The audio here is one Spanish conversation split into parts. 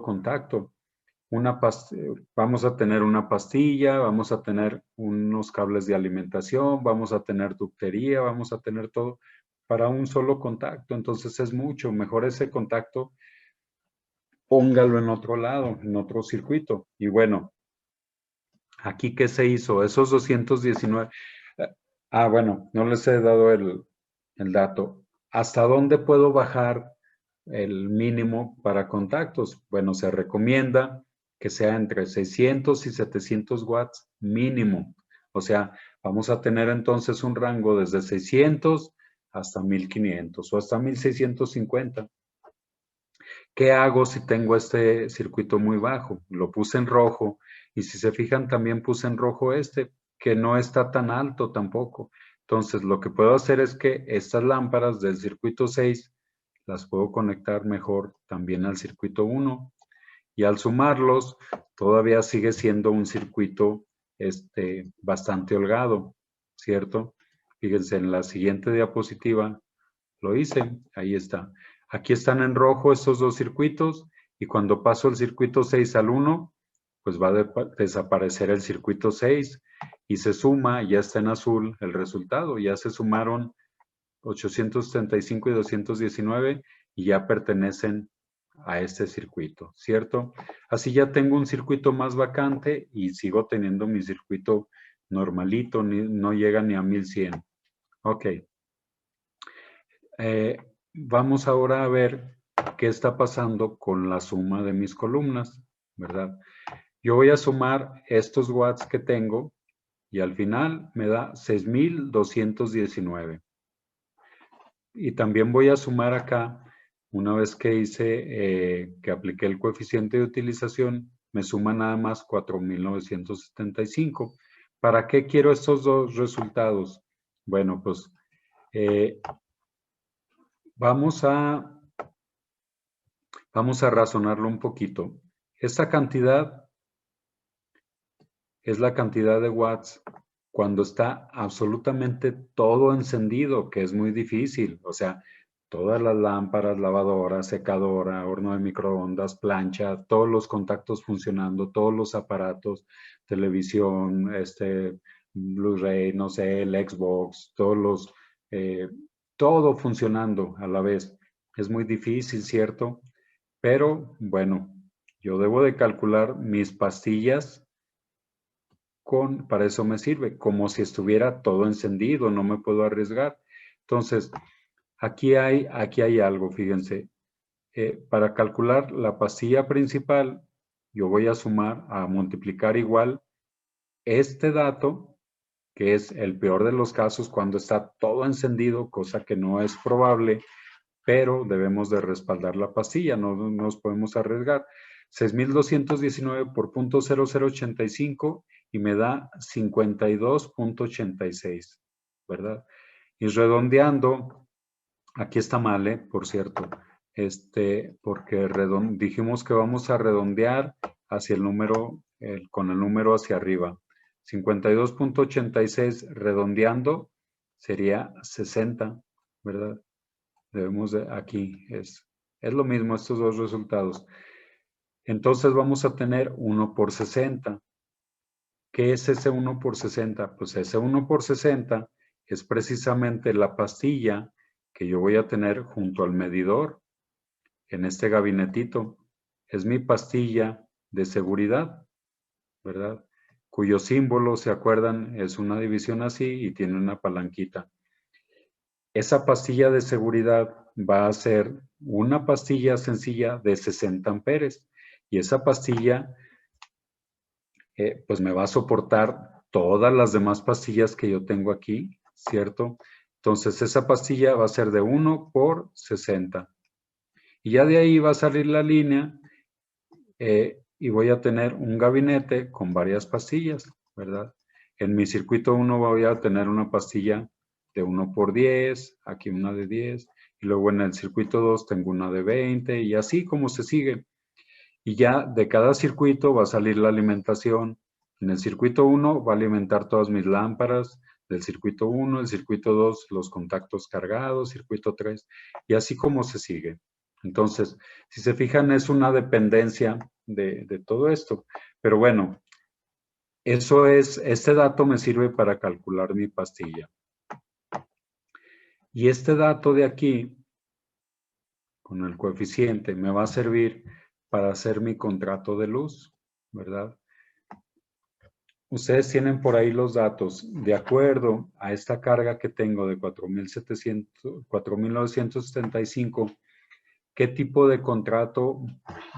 contacto. Vamos a tener una pastilla, vamos a tener unos cables de alimentación, vamos a tener ductería, vamos a tener todo para un solo contacto. Entonces es mucho mejor ese contacto, póngalo en otro lado, en otro circuito. Y bueno, aquí ¿qué se hizo? Esos 219. Bueno, no les he dado el dato. ¿Hasta dónde puedo bajar el mínimo para contactos? Bueno, se recomienda que sea entre 600 y 700 watts mínimo. O sea, vamos a tener entonces un rango desde 600 hasta 1500 o hasta 1650. ¿Qué hago si tengo este circuito muy bajo? Lo puse en rojo y si se fijan también puse en rojo que no está tan alto tampoco. Entonces lo que puedo hacer es que estas lámparas del circuito 6 las puedo conectar mejor también al circuito 1 y al sumarlos todavía sigue siendo un circuito bastante holgado, ¿cierto? Fíjense, en la siguiente diapositiva lo hice, ahí está. Aquí están en rojo estos dos circuitos y cuando paso el circuito 6 al 1, pues va a desaparecer el circuito 6 y se suma, ya está en azul el resultado, ya se sumaron 835 y 219 y ya pertenecen a este circuito, ¿cierto? Así ya tengo un circuito más vacante y sigo teniendo mi circuito normalito, no llega ni a 1100. Ok. Vamos ahora a ver qué está pasando con la suma de mis columnas, ¿verdad? Yo voy a sumar estos watts que tengo y al final me da 6219. Y también voy a sumar acá, una vez que que apliqué el coeficiente de utilización, me suma nada más 4975. ¿Para qué quiero estos dos resultados? Bueno, pues vamos a razonarlo un poquito. Esta cantidad es la cantidad de watts cuando está absolutamente todo encendido, que es muy difícil. O sea, todas las lámparas, lavadora, secadora, horno de microondas, plancha, todos los contactos funcionando, todos los aparatos, televisión, Blu-ray, no sé, el Xbox, todo funcionando a la vez. Es muy difícil, ¿cierto? Pero bueno, yo debo de calcular mis pastillas para eso me sirve, como si estuviera todo encendido, no me puedo arriesgar. Entonces, aquí hay algo, fíjense. Para calcular la pastilla principal, yo voy a sumar, a multiplicar igual este dato, que es el peor de los casos cuando está todo encendido, cosa que no es probable, pero debemos de respaldar la pastilla, no nos podemos arriesgar. 6219 por 0.0085 y me da 52.86, ¿verdad? Y redondeando, aquí está mal, por cierto, porque dijimos que vamos a redondear hacia el número, con el número hacia arriba. 52.86 redondeando sería 60, ¿verdad? Debemos de, aquí es lo mismo estos dos resultados. Entonces vamos a tener 1 por 60. ¿Qué es ese 1 por 60? Pues ese 1 por 60 es precisamente la pastilla que yo voy a tener junto al medidor en este gabinetito. Es mi pastilla de seguridad, ¿verdad? Cuyo símbolo, ¿se acuerdan? Es una división así y tiene una palanquita. Esa pastilla de seguridad va a ser una pastilla sencilla de 60 amperes y esa pastilla pues me va a soportar todas las demás pastillas que yo tengo aquí, ¿cierto? Entonces esa pastilla va a ser de 1 por 60 y ya de ahí va a salir la línea y voy a tener un gabinete con varias pastillas, ¿verdad? En mi circuito 1 voy a tener una pastilla de 1 por 10, aquí una de 10, y luego en el circuito 2 tengo una de 20, y así como se sigue. Y ya de cada circuito va a salir la alimentación. En el circuito 1 va a alimentar todas mis lámparas, del circuito 1, el circuito 2, los contactos cargados, circuito 3, y así como se sigue. Entonces, si se fijan, es una dependencia de todo esto. Pero bueno, este dato me sirve para calcular mi pastilla. Y este dato de aquí, con el coeficiente, me va a servir para hacer mi contrato de luz, ¿verdad? Ustedes tienen por ahí los datos. De acuerdo a esta carga que tengo de 4.975, ¿qué tipo de contrato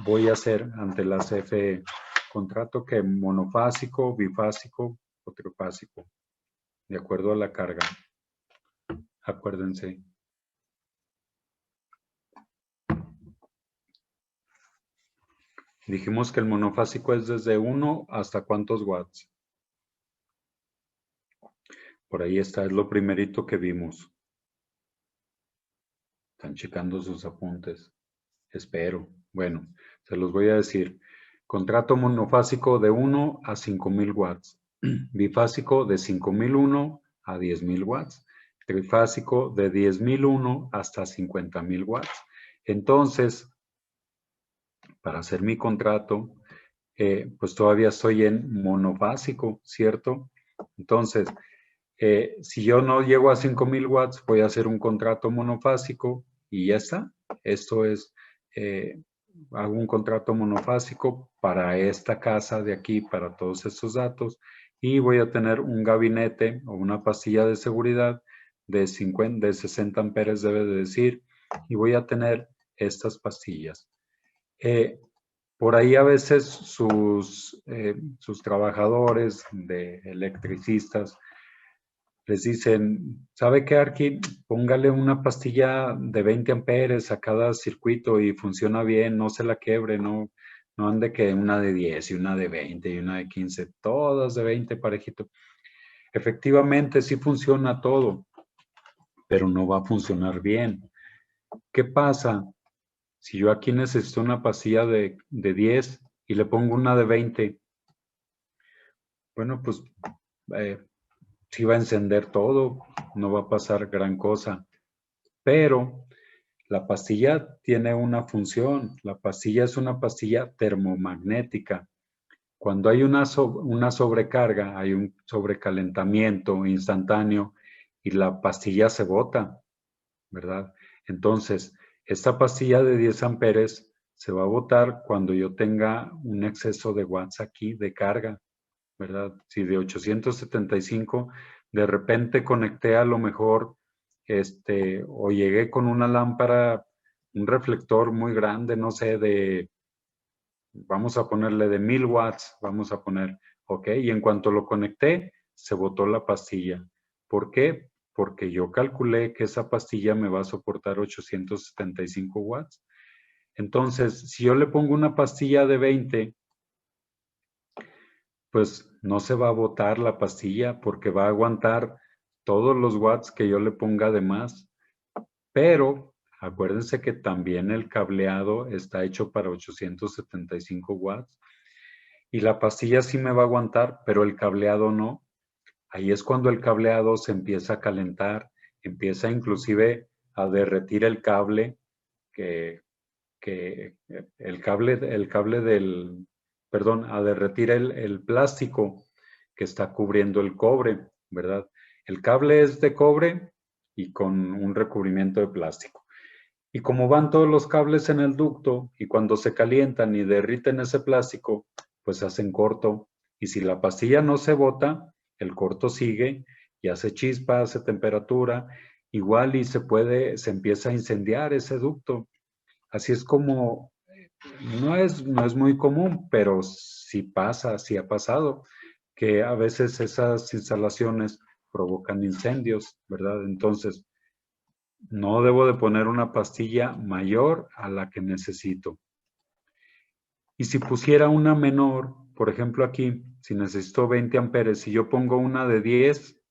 voy a hacer ante la CFE? Contrato que monofásico, bifásico o trifásico, de acuerdo a la carga. Acuérdense. Dijimos que el monofásico es desde 1 hasta ¿cuántos watts? Por ahí está, es lo primerito que vimos. Están checando sus apuntes. Espero. Bueno, se los voy a decir. Contrato monofásico de 1 a 5.000 watts. Bifásico de 5.001 a 10.000 watts. Trifásico de 10.001 hasta 50.000 watts. Entonces, para hacer mi contrato, pues todavía estoy en monofásico, ¿cierto? Entonces, si yo no llego a 5.000 watts, voy a hacer un contrato monofásico y ya está. Esto es, hago un contrato monofásico para esta casa de aquí, para todos estos datos, y voy a tener un gabinete o una pastilla de seguridad de 60 amperes, debe de decir, y voy a tener estas pastillas. Por ahí a veces sus trabajadores de electricistas les dicen, ¿sabe qué, Arqui? Póngale una pastilla de 20 amperes a cada circuito y funciona bien, no se la quiebre, no ande que una de 10 y una de 20 y una de 15, todas de 20 parejito. Efectivamente, sí funciona todo, pero no va a funcionar bien. ¿Qué pasa si yo aquí necesito una pastilla de 10 y le pongo una de 20? Bueno, pues sí va a encender todo, no va a pasar gran cosa, pero la pastilla tiene una función. La pastilla es una pastilla termomagnética. Cuando hay una sobrecarga, hay un sobrecalentamiento instantáneo y la pastilla se bota, ¿verdad? Entonces, esta pastilla de 10 amperes se va a botar cuando yo tenga un exceso de watts aquí de carga, ¿verdad? Si de 875 de repente conecté a lo mejor, o llegué con una lámpara, un reflector muy grande, no sé, vamos a ponerle de 1000 watts, vamos a poner, ok, y en cuanto lo conecté, se botó la pastilla. ¿Por qué? Porque yo calculé que esa pastilla me va a soportar 875 watts. Entonces, si yo le pongo una pastilla de 20, pues no se va a botar la pastilla porque va a aguantar todos los watts que yo le ponga de más. Pero acuérdense que también el cableado está hecho para 875 watts y la pastilla sí me va a aguantar, pero el cableado no. Ahí es cuando el cableado se empieza a calentar, empieza inclusive a derretir el cable que, que el cable del, perdón, a derretir el plástico que está cubriendo el cobre, ¿verdad? El cable es de cobre y con un recubrimiento de plástico. Y como van todos los cables en el ducto y cuando se calientan y derriten ese plástico, pues hacen corto. Y si la pastilla no se bota, el corto sigue y hace chispa, hace temperatura, igual y se empieza a incendiar ese ducto. Así es como, no es muy común, pero sí pasa, sí ha pasado, que a veces esas instalaciones provocan incendios, ¿verdad? Entonces, no debo de poner una pastilla mayor a la que necesito. Y si pusiera una menor, por ejemplo aquí, si necesito 20 amperes, si yo pongo una de 10,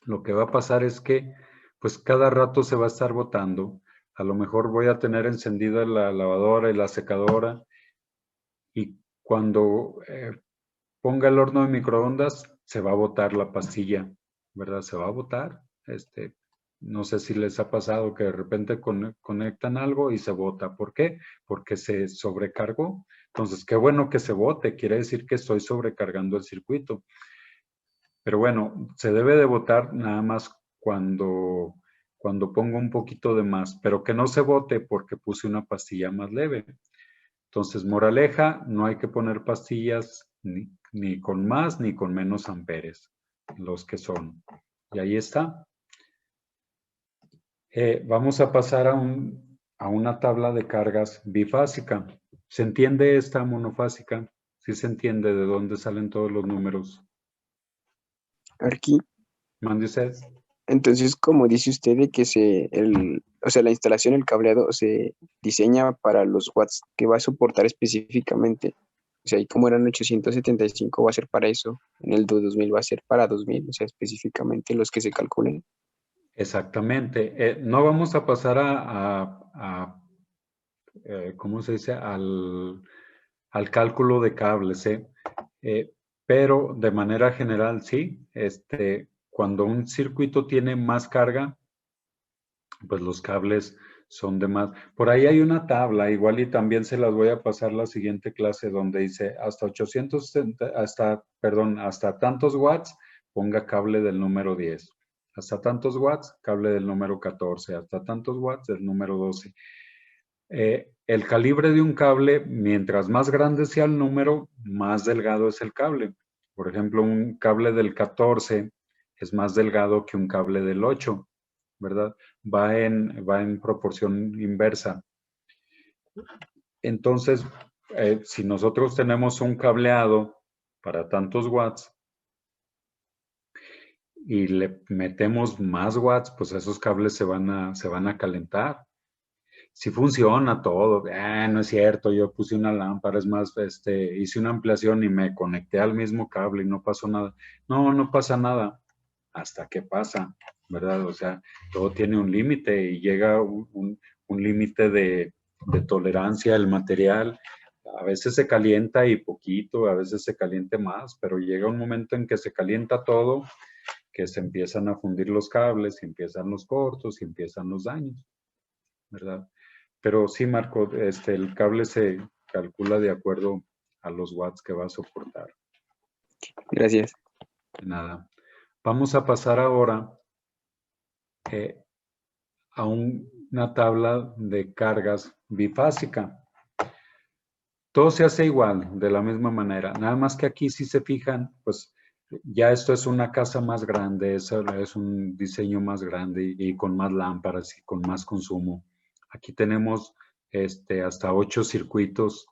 lo que va a pasar es que pues cada rato se va a estar botando. A lo mejor voy a tener encendida la lavadora y la secadora y cuando ponga el horno de microondas se va a botar la pastilla, ¿verdad? Se va a botar. No sé si les ha pasado que de repente conectan algo y se bota. ¿Por qué? Porque se sobrecargó. Entonces, qué bueno que se bote. Quiere decir que estoy sobrecargando el circuito. Pero bueno, se debe de botar nada más cuando pongo un poquito de más. Pero que no se bote porque puse una pastilla más leve. Entonces, moraleja, no hay que poner pastillas ni con más ni con menos amperes. Los que son. Y ahí está. Vamos a pasar a una tabla de cargas bifásica. ¿Se entiende esta monofásica? ¿Sí se entiende de dónde salen todos los números? Aquí, Mande usted. entonces, como dice usted, de que o sea, la instalación, el cableado se diseña para los watts que va a soportar específicamente. O sea, y como eran 875 va a ser para eso. En el 2000 va a ser para 2000, o sea, específicamente los que se calculen. Exactamente. No vamos a pasar ¿cómo se dice? Al cálculo de cables, ¿eh? Pero de manera general, sí. Cuando un circuito tiene más carga, pues los cables son de más. Por ahí hay una tabla, igual y también se las voy a pasar la siguiente clase donde dice hasta 870, hasta tantos watts, ponga cable del número 10. Hasta tantos watts, cable del número 14. Hasta tantos watts, del número 12. El calibre de un cable, mientras más grande sea el número, más delgado es el cable. Por ejemplo, un cable del 14 es más delgado que un cable del 8, ¿verdad? Va en proporción inversa. Entonces, si nosotros tenemos un cableado para tantos watts y le metemos más watts, pues esos cables se van a calentar. Si funciona todo, no es cierto, yo puse una lámpara, es más, hice una ampliación y me conecté al mismo cable y no pasó nada. No, no pasa nada hasta que pasa, ¿verdad? O sea, todo tiene un límite y llega un límite de tolerancia al material. A veces se calienta y poquito, a veces se caliente más, pero llega un momento en que se calienta todo, que se empiezan a fundir los cables, y empiezan los cortos y empiezan los daños, ¿verdad? Pero sí, Marco, el cable se calcula de acuerdo a los watts que va a soportar. Gracias. De nada. Vamos a pasar ahora eh, a una tabla de cargas bifásica. Todo se hace igual, de la misma manera. Nada más que aquí, si se fijan, pues ya esto es una casa más grande, es un diseño más grande y con más lámparas y con más consumo. Aquí tenemos hasta 8 circuitos.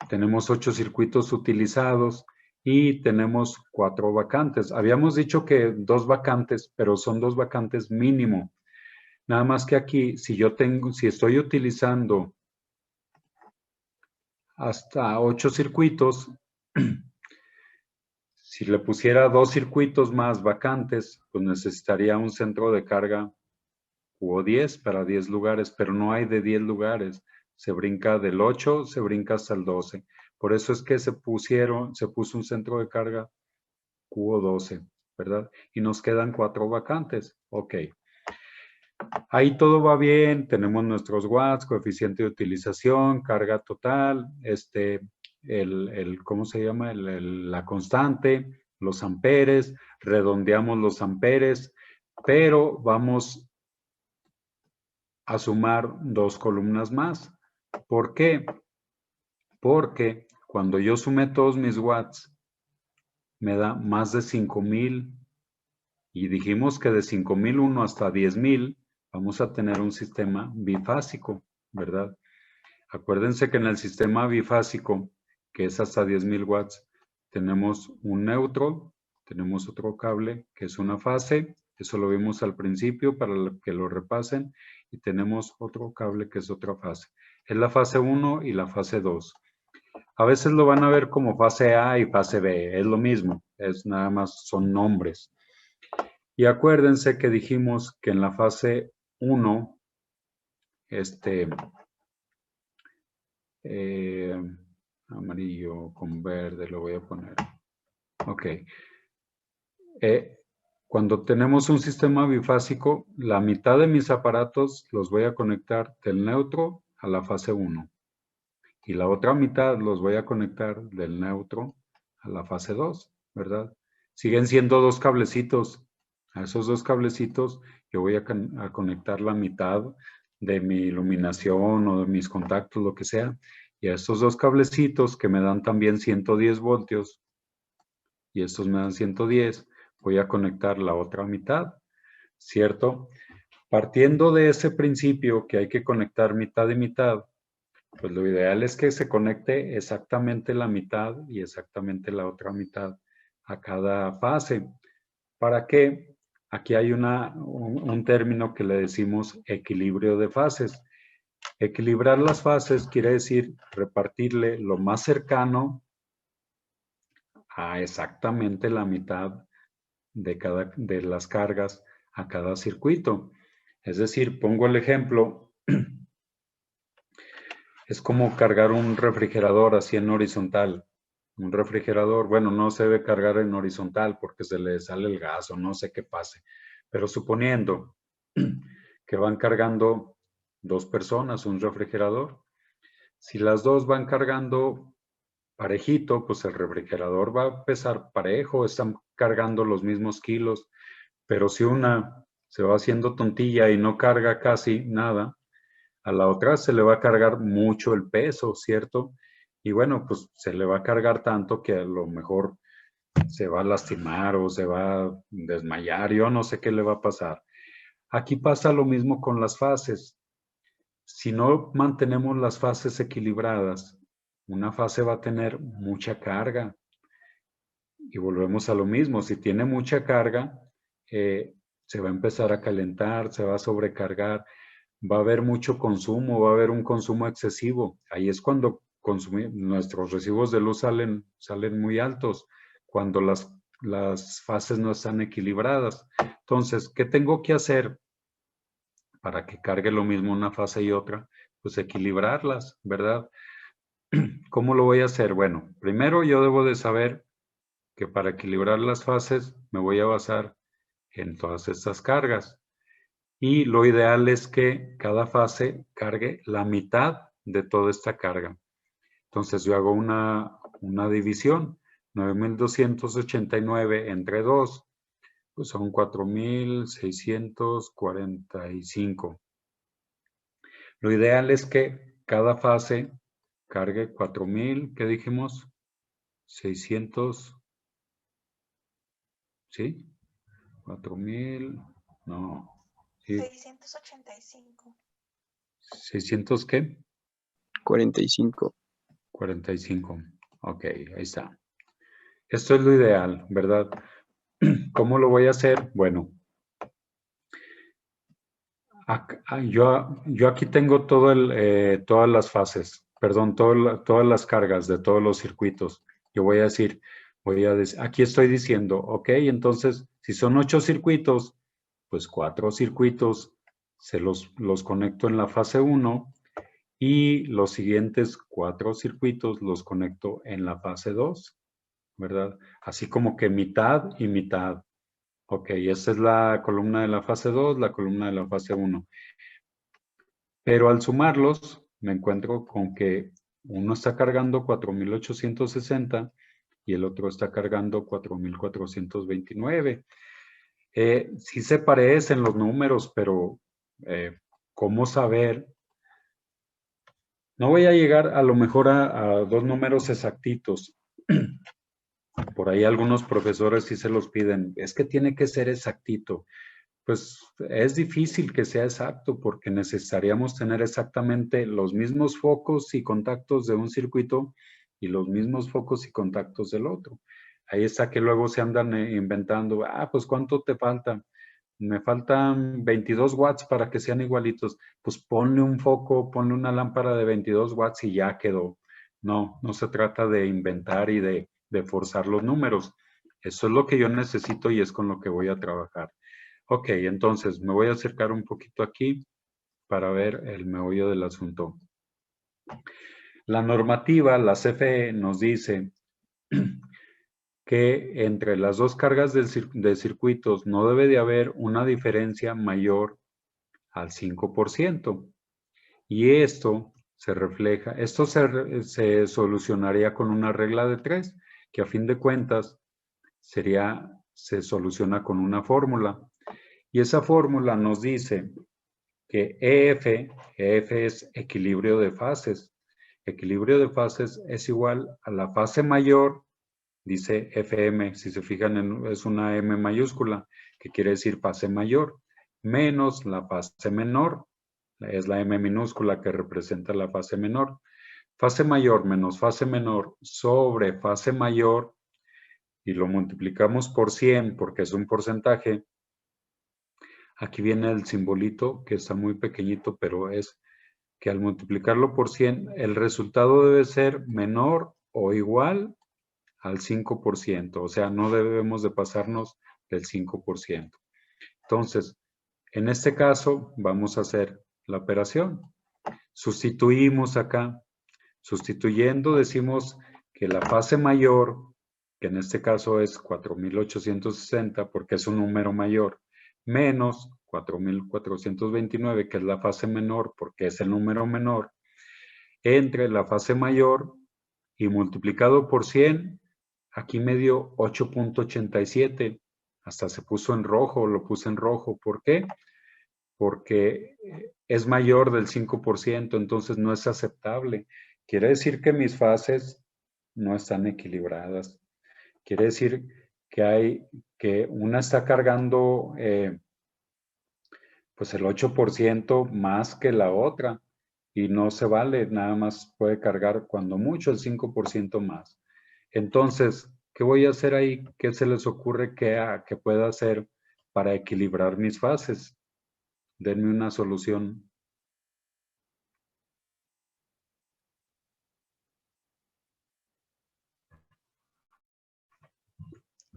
Tenemos 8 circuitos utilizados y tenemos 4 vacantes. Habíamos dicho que 2 vacantes, pero son 2 vacantes mínimo. Nada más que aquí, si estoy utilizando hasta 8 circuitos, si le pusiera 2 circuitos más vacantes, pues necesitaría un centro de carga o 10 para 10 lugares, pero no hay de 10 lugares. Se brinca del 8, se brinca hasta el 12. Por eso es que se puso un centro de carga Q12, ¿verdad? Y nos quedan 4 vacantes. Ok. Ahí todo va bien, tenemos nuestros watts, coeficiente de utilización, carga total, ¿cómo se llama? La constante, los amperes, redondeamos los amperes, pero vamos a sumar 2 columnas más. ¿Por qué? Porque cuando yo sume todos mis watts, me da más de 5,000 y dijimos que de 5,001 hasta 10,000 vamos a tener un sistema bifásico, ¿verdad? Acuérdense que en el sistema bifásico, que es hasta 10,000 watts, tenemos un neutro, tenemos otro cable que es una fase, eso lo vimos al principio para que lo repasen, y tenemos otro cable que es otra fase. Es la fase 1 y la fase 2. A veces lo van a ver como fase A y fase B, es lo mismo, es nada más son nombres. Y acuérdense que dijimos que en la fase 1, eh, amarillo con verde lo voy a poner. Ok. Cuando tenemos un sistema bifásico, la mitad de mis aparatos los voy a conectar del neutro a la fase 1 y la otra mitad los voy a conectar del neutro a la fase 2, ¿verdad? Siguen siendo dos cablecitos. A esos dos cablecitos yo voy a conectar la mitad de mi iluminación o de mis contactos, lo que sea, y a estos dos cablecitos que me dan también 110 voltios y estos me dan 110, voy a conectar la otra mitad, ¿cierto? Partiendo de ese principio que hay que conectar mitad y mitad, pues lo ideal es que se conecte exactamente la mitad y exactamente la otra mitad a cada fase. ¿Para qué? Aquí hay un término que le decimos equilibrio de fases. Equilibrar las fases quiere decir repartirle lo más cercano a exactamente la mitad de las cargas a cada circuito. Es decir, pongo el ejemplo, es como cargar un refrigerador así en horizontal. Un refrigerador, bueno, no se debe cargar en horizontal porque se le sale el gas o no sé qué pase. Pero suponiendo que van cargando dos personas un refrigerador, si las dos van cargando parejito, pues el refrigerador va a pesar parejo, están cargando los mismos kilos, pero si una se va haciendo tontilla y no carga casi nada, a la otra se le va a cargar mucho el peso, ¿cierto? Y bueno, pues se le va a cargar tanto que a lo mejor se va a lastimar o se va a desmayar, yo no sé qué le va a pasar. Aquí pasa lo mismo con las fases. Si no mantenemos las fases equilibradas, una fase va a tener mucha carga. Y volvemos a lo mismo, si tiene mucha carga, se va a empezar a calentar, se va a sobrecargar, va a haber mucho consumo, va a haber un consumo excesivo. Ahí es cuando nuestros recibos de luz salen muy altos, cuando las fases no están equilibradas. Entonces, ¿qué tengo que hacer para que cargue lo mismo una fase y otra? Pues equilibrarlas, ¿verdad? ¿Cómo lo voy a hacer? Bueno, primero yo debo de saber que para equilibrar las fases me voy a basar en todas estas cargas. Y lo ideal es que cada fase cargue la mitad de toda esta carga. Entonces yo hago una división. 9,289 entre 2, pues son 4,645. Lo ideal es que cada fase cargue 4,000, ¿qué dijimos? 600, ¿sí? 4,000, no, sí, 685. 600, ¿qué? 45. 45. Ok, ahí está. Esto es lo ideal, ¿verdad? ¿Cómo lo voy a hacer? Bueno, yo aquí tengo todas las fases, perdón, todas las cargas de todos los circuitos. Yo aquí estoy diciendo, ok, entonces, si son 8 circuitos, pues 4 circuitos los conecto en la fase 1 y los siguientes 4 circuitos los conecto en la fase 2, ¿verdad? Así como que mitad y mitad. Ok, esta es la columna de la fase 2, la columna de la fase 1. Pero al sumarlos, me encuentro con que uno está cargando 4,860 y el otro está cargando 4,429. Sí se parecen los números, pero ¿cómo saber? No voy a llegar a lo mejor a dos números exactitos. Por ahí algunos profesores sí se los piden. Es que tiene que ser exactito. Pues es difícil que sea exacto porque necesitaríamos tener exactamente los mismos focos y contactos de un circuito y los mismos focos y contactos del otro. Ahí está que luego se andan inventando, pues ¿cuánto te falta? Me faltan 22 watts para que sean igualitos. Pues ponle un foco, ponle una lámpara de 22 watts y ya quedó. No, no se trata de inventar y de forzar los números. Eso es lo que yo necesito y es con lo que voy a trabajar. Ok, entonces me voy a acercar un poquito aquí para ver el meollo del asunto. La normativa, la CFE, nos dice que entre las dos cargas de circuitos no debe de haber una diferencia mayor al 5%. Y esto se refleja, esto se solucionaría con una regla de 3, que a fin de cuentas se soluciona con una fórmula. Y esa fórmula nos dice que EF es equilibrio de fases. Equilibrio de fases es igual a la fase mayor, dice FM, si se fijan es una M mayúscula, que quiere decir fase mayor, menos la fase menor, es la M minúscula que representa la fase menor. Fase mayor menos fase menor sobre fase mayor, y lo multiplicamos por 100 porque es un porcentaje. Aquí viene el simbolito que está muy pequeñito, pero es que al multiplicarlo por 100, el resultado debe ser menor o igual al 5%. O sea, no debemos de pasarnos del 5%. Entonces, en este caso, vamos a hacer la operación. Sustituimos acá. Sustituyendo, decimos que la fase mayor, que en este caso es 4.860 porque es un número mayor, menos 4.429, que es la fase menor porque es el número menor, entre la fase mayor y multiplicado por 100, aquí me dio 8.87. Hasta se puso en rojo, lo puse en rojo. ¿Por qué? Porque es mayor del 5%, entonces no es aceptable. Quiere decir que mis fases no están equilibradas. Quiere decir que una está cargando pues el 8% más que la otra y no se vale, nada más puede cargar cuando mucho el 5% más. Entonces, ¿qué voy a hacer ahí? ¿Qué se les ocurre que pueda hacer para equilibrar mis fases? Denme una solución.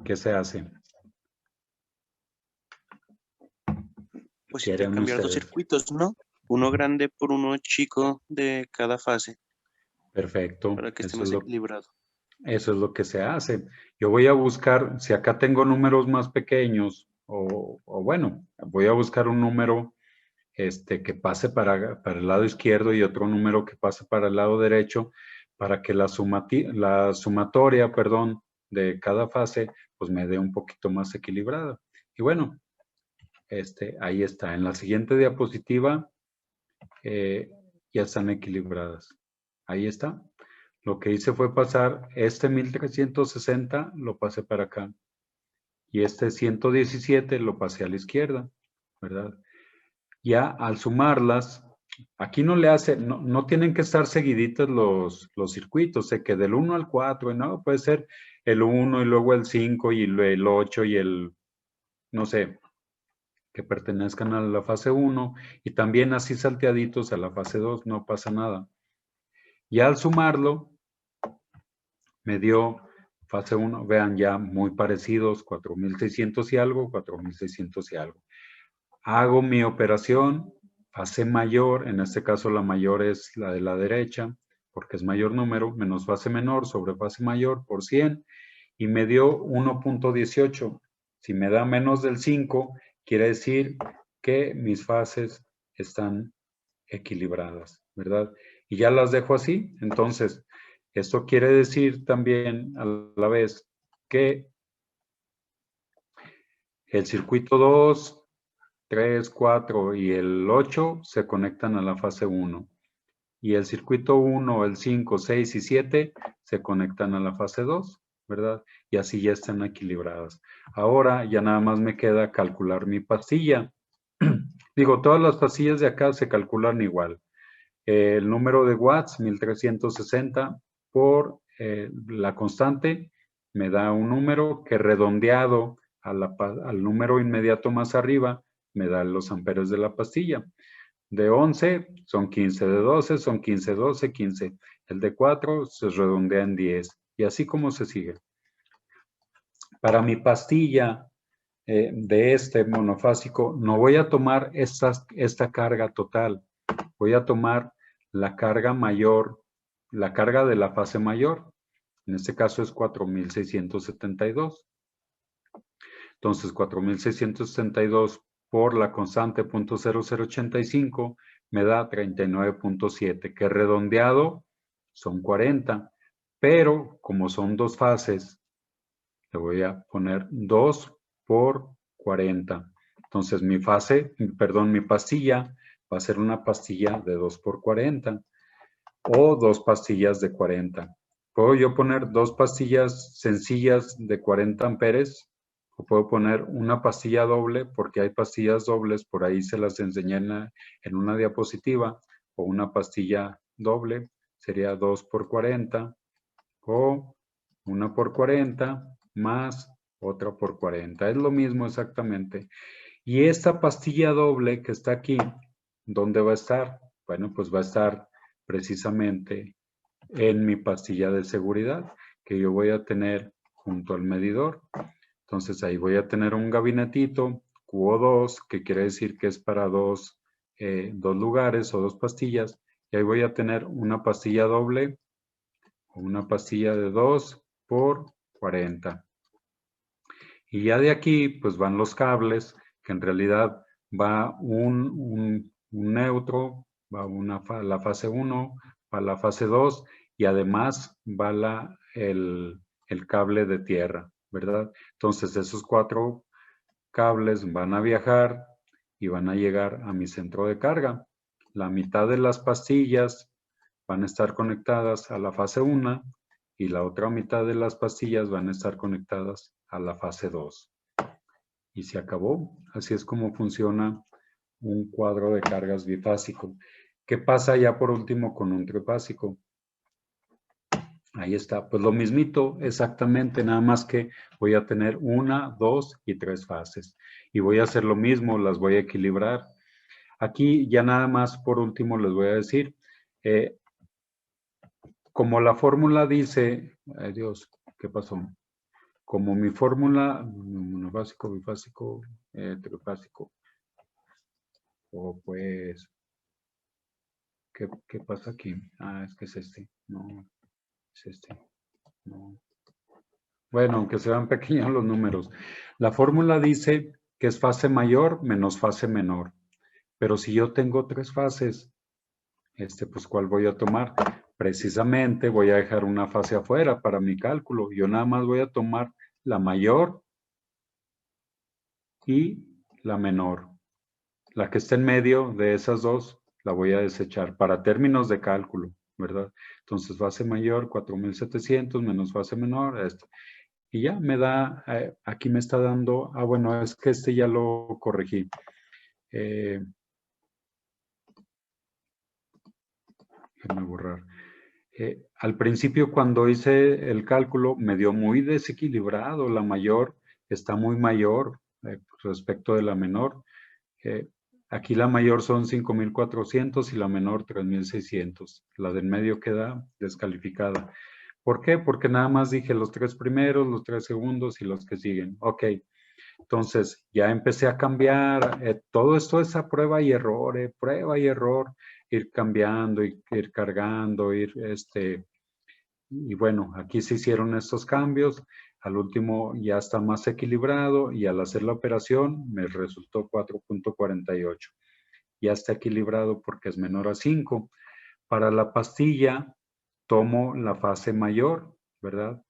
¿Qué se hace? Pues ¿Qué harían intercambiar dos ustedes? circuitos, ¿no? Uno grande por uno chico de cada fase, Perfecto. para que esté más equilibrado. Eso es lo que se hace. Yo voy a buscar, si acá tengo números más pequeños, o bueno, voy a buscar un número que pase para el lado izquierdo y otro número que pase para el lado derecho, para que la sumatoria, perdón, de cada fase, pues me dé un poquito más equilibrada. Y bueno, ahí está. En la siguiente diapositiva ya están equilibradas. Ahí está. Lo que hice fue pasar este 1360, lo pasé para acá. Y este 117 lo pasé a la izquierda, ¿verdad? Ya al sumarlas, aquí no le hace, no tienen que estar seguiditos los circuitos, que del 1 al 4, no, puede ser el 1 y luego el 5 y el 8 y el, no sé, que pertenezcan a la fase 1 y también así salteaditos a la fase 2, no pasa nada. Y al sumarlo, me dio fase 1, vean ya muy parecidos, 4.600 y algo, 4.600 y algo. Hago mi operación, fase mayor, en este caso la mayor es la de la derecha, porque es mayor número, menos fase menor sobre fase mayor por 100, y me dio 1.18. Si me da menos del 5, quiere decir que mis fases están equilibradas, ¿verdad? Y ya las dejo así. Entonces, esto quiere decir también a la vez que el circuito 2, 3, 4 y el 8 se conectan a la fase 1. Y el circuito 1, el 5, 6 y 7 se conectan a la fase 2, ¿verdad? Y así ya están equilibradas. Ahora ya nada más me queda calcular mi pastilla. Digo, todas las pastillas de acá se calculan igual. El número de watts, 1360, por la constante, me da un número que redondeado al número inmediato más arriba, me da los amperes de la pastilla. De 11 son 15, de 12 son 15, 12, 15. El de 4 se redondea en 10. Y así como se sigue. Para mi pastilla de este monofásico, no voy a tomar esta carga total. Voy a tomar la carga mayor, la carga de la fase mayor. En este caso es 4.672. Entonces, 4.672 por la constante .0085 me da 39.7, que redondeado son 40. Pero como son dos fases, le voy a poner 2 por 40. Entonces, mi pastilla va a ser una pastilla de 2 por 40 o dos pastillas de 40. ¿Puedo yo poner dos pastillas sencillas de 40 amperes? O puedo poner una pastilla doble, porque hay pastillas dobles, por ahí se las enseñé en una diapositiva, o una pastilla doble, sería 2 por 40, o 1 por 40, más otra por 40. Es lo mismo exactamente. Y esta pastilla doble que está aquí, ¿dónde va a estar? Bueno, pues va a estar precisamente en mi pastilla de seguridad, que yo voy a tener junto al medidor. Entonces ahí voy a tener un gabinetito QO2, que quiere decir que es para dos lugares o dos pastillas. Y ahí voy a tener una pastilla doble o una pastilla de 2 por 40. Y ya de aquí pues van los cables, que en realidad va un neutro, va la fase 1, va la fase 2 y además va el cable de tierra, ¿verdad? Entonces esos 4 cables van a viajar y van a llegar a mi centro de carga. La mitad de las pastillas van a estar conectadas a la fase 1 y la otra mitad de las pastillas van a estar conectadas a la fase 2. Y se acabó. Así es como funciona un cuadro de cargas bifásico. ¿Qué pasa ya por último con un trifásico? Ahí está, pues lo mismito exactamente, nada más que voy a tener 1, 2 y 3 fases. Y voy a hacer lo mismo, las voy a equilibrar. Aquí ya nada más por último les voy a decir, como la fórmula dice, ay Dios, ¿qué pasó? Como mi fórmula, monofásico, bifásico, trifásico, o pues, ¿qué pasa aquí? Ah, es que es este, no, es este, no. Bueno, aunque sean pequeños los números. La fórmula dice que es fase mayor menos fase menor. Pero si yo tengo 3 fases, pues ¿cuál voy a tomar? Precisamente voy a dejar una fase afuera para mi cálculo. Yo nada más voy a tomar la mayor y la menor. La que está en medio de esas dos la voy a desechar para términos de cálculo, ¿verdad? Entonces fase mayor 4.700 menos fase menor, esto. Y ya me da, aquí me está dando, bueno, es que ya lo corregí. Déjame borrar. Al principio cuando hice el cálculo me dio muy desequilibrado, la mayor está muy mayor respecto de la menor. Aquí la mayor son 5.400 y la menor 3.600. La del medio queda descalificada. ¿Por qué? Porque nada más dije los 3 primeros, los 3 segundos y los que siguen. Ok, entonces ya empecé a cambiar. Todo esto es a prueba y error, ir cambiando, ir cargando, y bueno, aquí se hicieron estos cambios. Al último ya está más equilibrado y al hacer la operación me resultó 4.48. Ya está equilibrado porque es menor a 5. Para la pastilla tomo la fase mayor, ¿verdad?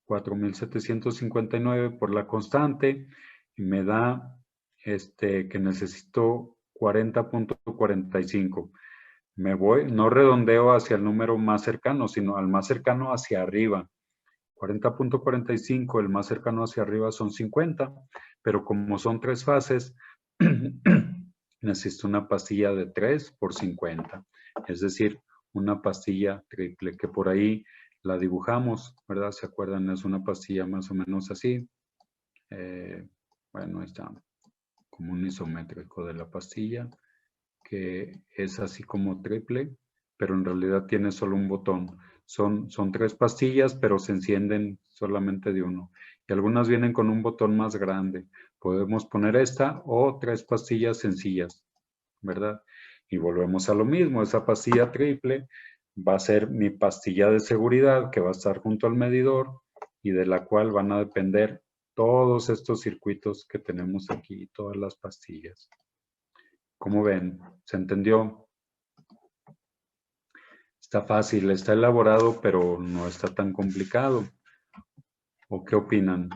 4.759 por la constante y me da que necesito 40.45. Me voy, no redondeo hacia el número más cercano, sino al más cercano hacia arriba. 40.45, el más cercano hacia arriba son 50, pero como son 3 fases, necesito una pastilla de 3 por 50, es decir, una pastilla triple, que por ahí la dibujamos, ¿verdad? ¿Se acuerdan? Es una pastilla más o menos así. Bueno, está como un isométrico de la pastilla, que es así como triple, pero en realidad tiene solo un botón. Son 3 pastillas, pero se encienden solamente de uno. Y algunas vienen con un botón más grande. Podemos poner esta o 3 pastillas sencillas, ¿verdad? Y volvemos a lo mismo, esa pastilla triple va a ser mi pastilla de seguridad que va a estar junto al medidor y de la cual van a depender todos estos circuitos que tenemos aquí, todas las pastillas. ¿Cómo ven? ¿Se entendió? Está fácil, está elaborado, pero no está tan complicado. ¿O qué opinan?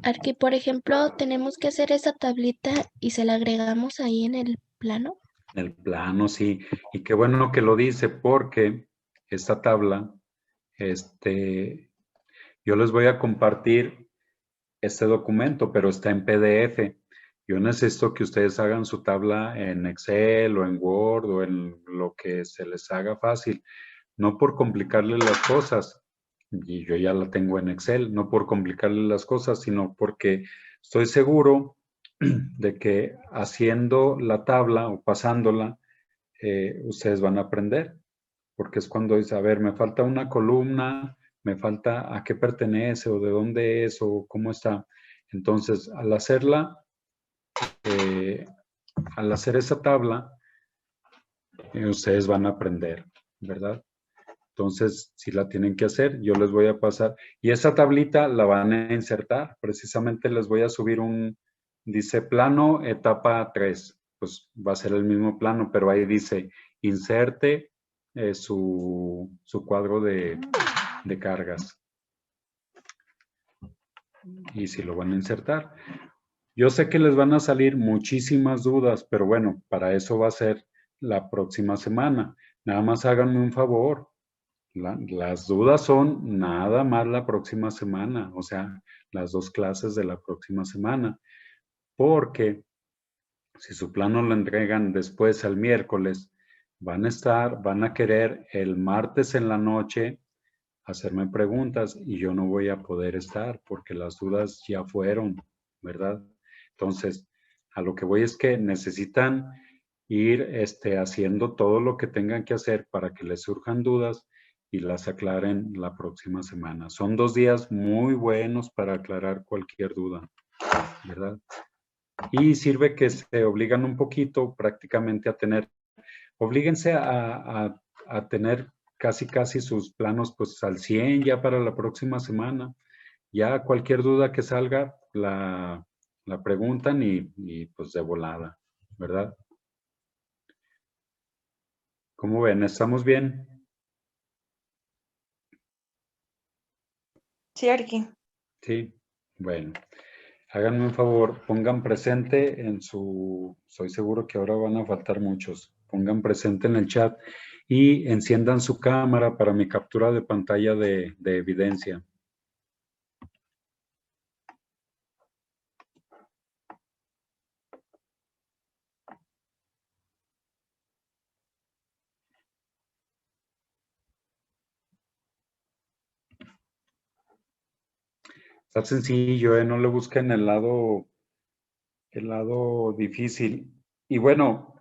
Aquí, por ejemplo, tenemos que hacer esa tablita y se la agregamos ahí en el plano. El plano, sí. Y qué bueno que lo dice, porque esta tabla, yo les voy a compartir este documento, pero está en PDF. Yo necesito que ustedes hagan su tabla en Excel o en Word o en lo que se les haga fácil. No por complicarle las cosas, y yo ya la tengo en Excel, no por complicarle las cosas, sino porque estoy seguro de que haciendo la tabla o pasándola, ustedes van a aprender, porque es cuando dice, a ver, me falta una columna, me falta a qué pertenece o de dónde es o cómo está. Entonces, al hacerla, al hacer esa tabla, ustedes van a aprender, ¿verdad? Entonces, si la tienen que hacer, yo les voy a pasar. Y esa tablita la van a insertar. Precisamente les voy a subir dice plano etapa 3. Pues va a ser el mismo plano, pero ahí dice inserte su cuadro de cargas. Y si lo van a insertar. Yo sé que les van a salir muchísimas dudas, pero bueno, para eso va a ser la próxima semana. Nada más háganme un favor. Las dudas son nada más la próxima semana, o sea, las 2 clases de la próxima semana, porque si su plano lo entregan después al miércoles, van a querer el martes en la noche hacerme preguntas y yo no voy a poder estar porque las dudas ya fueron, ¿verdad? Entonces, a lo que voy es que necesitan ir haciendo todo lo que tengan que hacer para que les surjan dudas y las aclaren la próxima semana. Son 2 días muy buenos para aclarar cualquier duda, ¿verdad? Y sirve que se obligan un poquito prácticamente a tener, oblíguense a tener casi sus planos pues al 100 ya para la próxima semana. Ya cualquier duda que salga la preguntan y pues de volada, ¿verdad? ¿Cómo ven? ¿Estamos bien? Sí, Arqui. Sí, bueno. Háganme un favor, pongan presente en soy seguro que ahora van a faltar muchos, pongan presente en el chat y enciendan su cámara para mi captura de pantalla de evidencia. Está sencillo, no le busquen el lado difícil. Y bueno,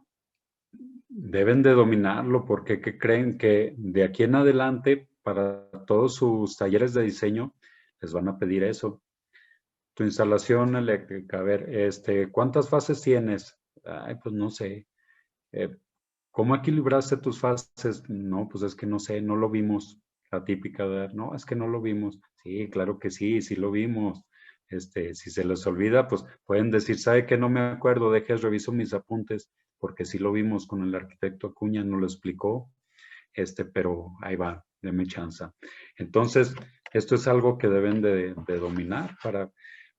deben de dominarlo porque ¿qué creen? Que de aquí en adelante, para todos sus talleres de diseño, les van a pedir eso. Tu instalación eléctrica, a ver, ¿cuántas fases tienes? Ay, pues no sé. ¿Cómo equilibraste tus fases? No, pues es que no sé, no lo vimos. La típica de, no, es que no lo vimos. Sí, claro que sí lo vimos. Si se les olvida, pues pueden decir, ¿sabe qué? No me acuerdo, reviso mis apuntes, porque sí lo vimos con el arquitecto Acuña, nos lo explicó, pero ahí va, deme chance. Entonces, esto es algo que deben de dominar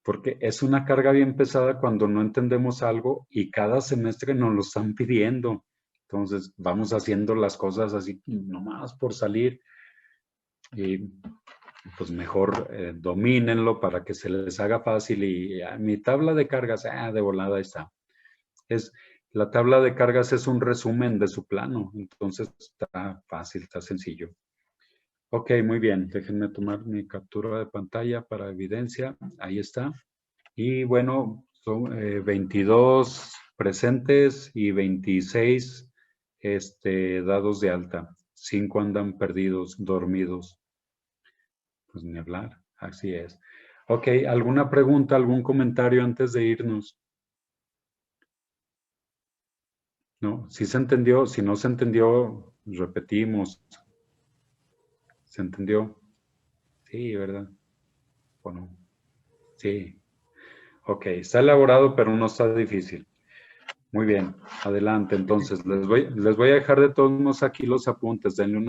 porque es una carga bien pesada cuando no entendemos algo y cada semestre nos lo están pidiendo. Entonces, vamos haciendo las cosas así nomás por salir y pues mejor domínenlo para que se les haga fácil y mi tabla de cargas, de volada está. La tabla de cargas es un resumen de su plano, entonces está fácil, está sencillo. Ok, muy bien, déjenme tomar mi captura de pantalla para evidencia, ahí está. Y bueno, son 22 presentes y 26 dados de alta. 5 andan perdidos, dormidos. Pues ni hablar. Así es. Ok, ¿alguna pregunta, algún comentario antes de irnos? ¿No? ¿Sí se entendió? Si no se entendió, repetimos. ¿Se entendió? Sí, ¿verdad? Bueno, sí. Ok, está elaborado, pero no está difícil. Muy bien, adelante. Entonces, les voy a dejar de todos modos aquí los apuntes. Denle una